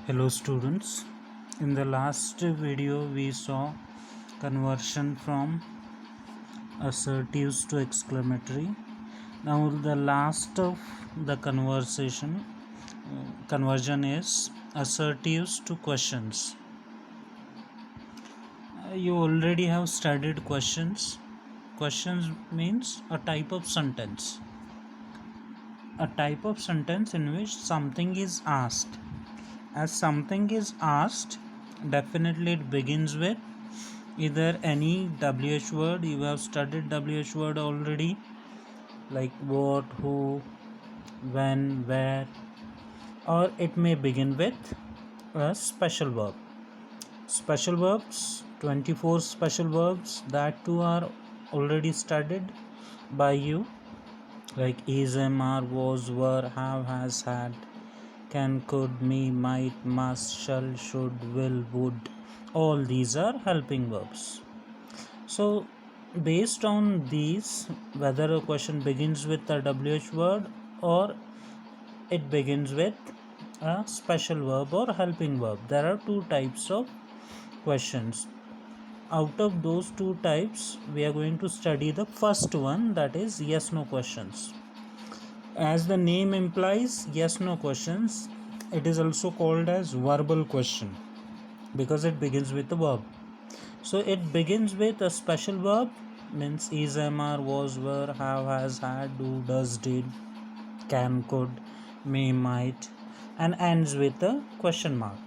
Hello students, in the last video we saw conversion from assertives to exclamatory. Now the last of the conversion is assertives to questions. You already have studied questions. Questions means a type of sentence. A type of sentence in which something is asked. As something is asked, definitely it begins with either any WH word. You have studied WH word already, like what, who, when, where, or it may begin with a special verb. Special verbs, 24 special verbs, that too are already studied by you, like is, am, are, was, were, have, has, had, can, could, may, might, must, shall, should, will, would. All these are helping verbs. So based on these, whether a question begins with a WH word or it begins with a special verb or helping verb, there are two types of questions. Out of those two types, we are going to study the first one, that is yes no questions. As the name implies, yes no questions, it is also called as verbal question because it begins with a verb. So it begins with a special verb, means is, am, are, was, were, have, has, had, do, does, did, can, could, may, might, and ends with a question mark.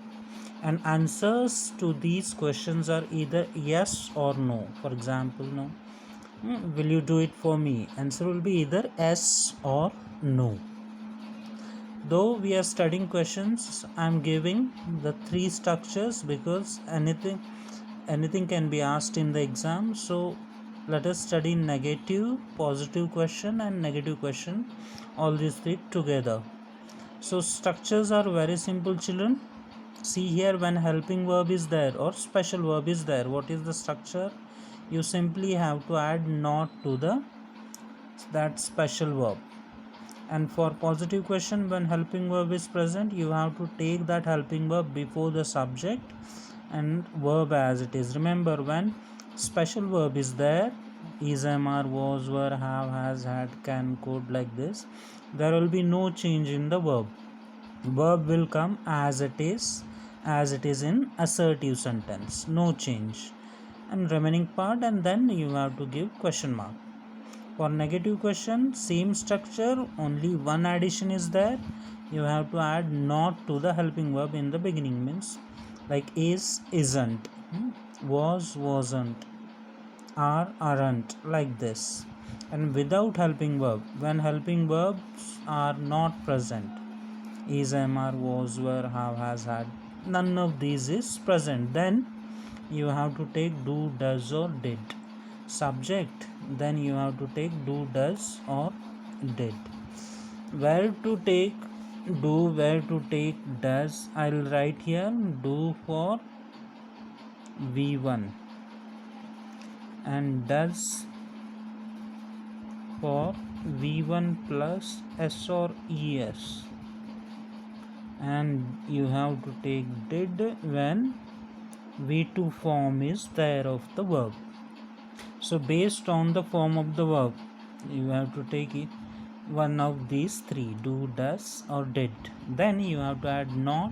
And answers to these questions are either yes or no. For example, no, will you do it for me? Answer will be either yes or no. Though we are studying questions, I am giving the three structures because anything can be asked in the exam. So let us study negative, positive question and negative question, all these three together. So structures are very simple, children. See here, when helping verb is there or special verb is there, what is the structure? You simply have to add not to that special verb. And for positive question, when helping verb is present, you have to take that helping verb before the subject and verb as it is. Remember, when special verb is there, is, am, are, was, were, have, has, had, can, could, like this, there will be no change in the verb. Verb will come as it is in assertive sentence, no change. And remaining part, and then you have to give question mark. For negative question, same structure, only one addition is there. You have to add not to the helping verb in the beginning, means like is, isn't, was, wasn't, are, aren't, like this. And without helping verb, when helping verbs are not present, is, am, are, was, were, have, has, had, none of these is present, then you have to take do, does, or did. Subject, then you have to take do, does, or did. Where to take do, where to take does, I'll write here do for V1 and does for V1 plus S or ES, and you have to take did when V2 form is there of the verb. So based on the form of the verb, you have to take it one of these three, do, does, or did. Then you have to add not,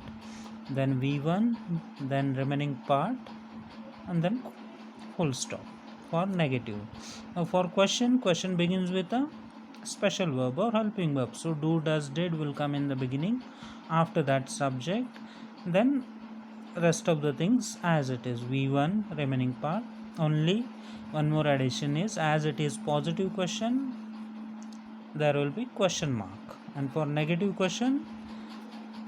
then V1, then remaining part, and then full stop for negative. Now for question begins with a special verb or helping verb. So do, does, did will come in the beginning, after that subject, then rest of the things as it is, V1 remaining part. Only one more addition is, as it is positive question, there will be question mark. And for negative question,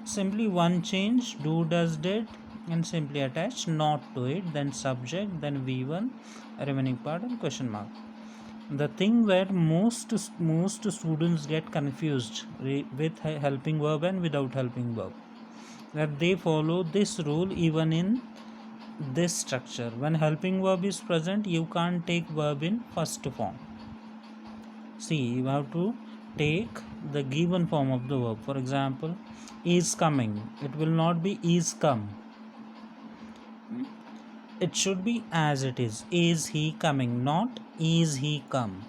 simply one change, do, does, did, and simply attach not to it, then subject, then V1 remaining part, and question mark. The thing where most students get confused with helping verb and without helping verb, that they follow this rule even in this structure. When helping verb is present, you can't take verb in first form. See, you have to take the given form of the verb. For example, is coming, it will not be is come, it should be as it is he coming, not is he come.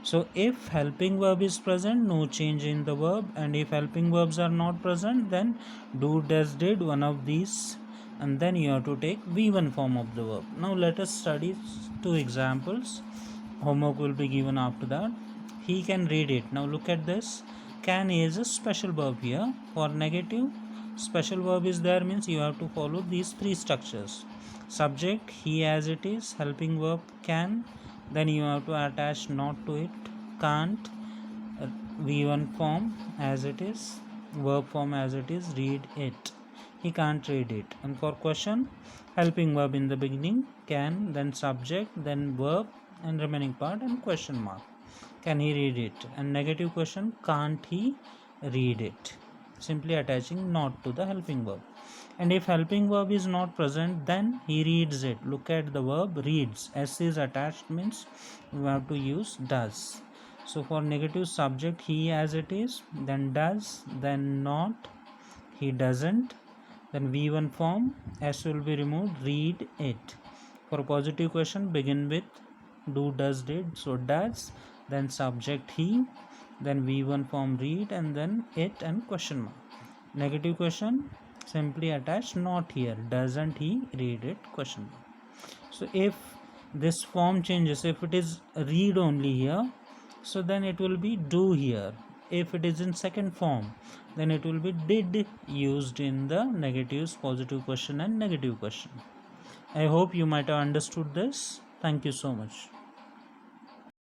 So if helping verb is present, no change in the verb, and if helping verbs are not present, then do, does, did, one of these, and then you have to take V1 form of the verb. Now let us study two examples. Homework will be given after that. He can read it. Now look at this. Can is a special verb here. For negative, special verb is there means you have to follow these three structures. Subject, he as it is. Helping verb, can. Then you have to attach not to it. Can't. V1 form as it is. Verb form as it is. Read it. He can't read it. And for question, helping verb in the beginning, can, then subject, then verb, and remaining part, and question mark. Can he read it? And negative question, can't he read it? Simply attaching not to the helping verb. And if helping verb is not present, then he reads it. Look at the verb reads. S is attached means we have to use does. So for negative, subject, he as it is, then does, then not, he doesn't, then V1 form, S will be removed, read it. For positive question, begin with do, does, did. So does, then subject he, then V1 form read, and then it and question mark. Negative question, simply attach not here. Doesn't he read it? Question mark. So if this form changes, if it is read only here, so then it will be do here. If it is in second form, then it will be did used in the negatives, positive question and negative question. I hope you might have understood this. Thank you so much.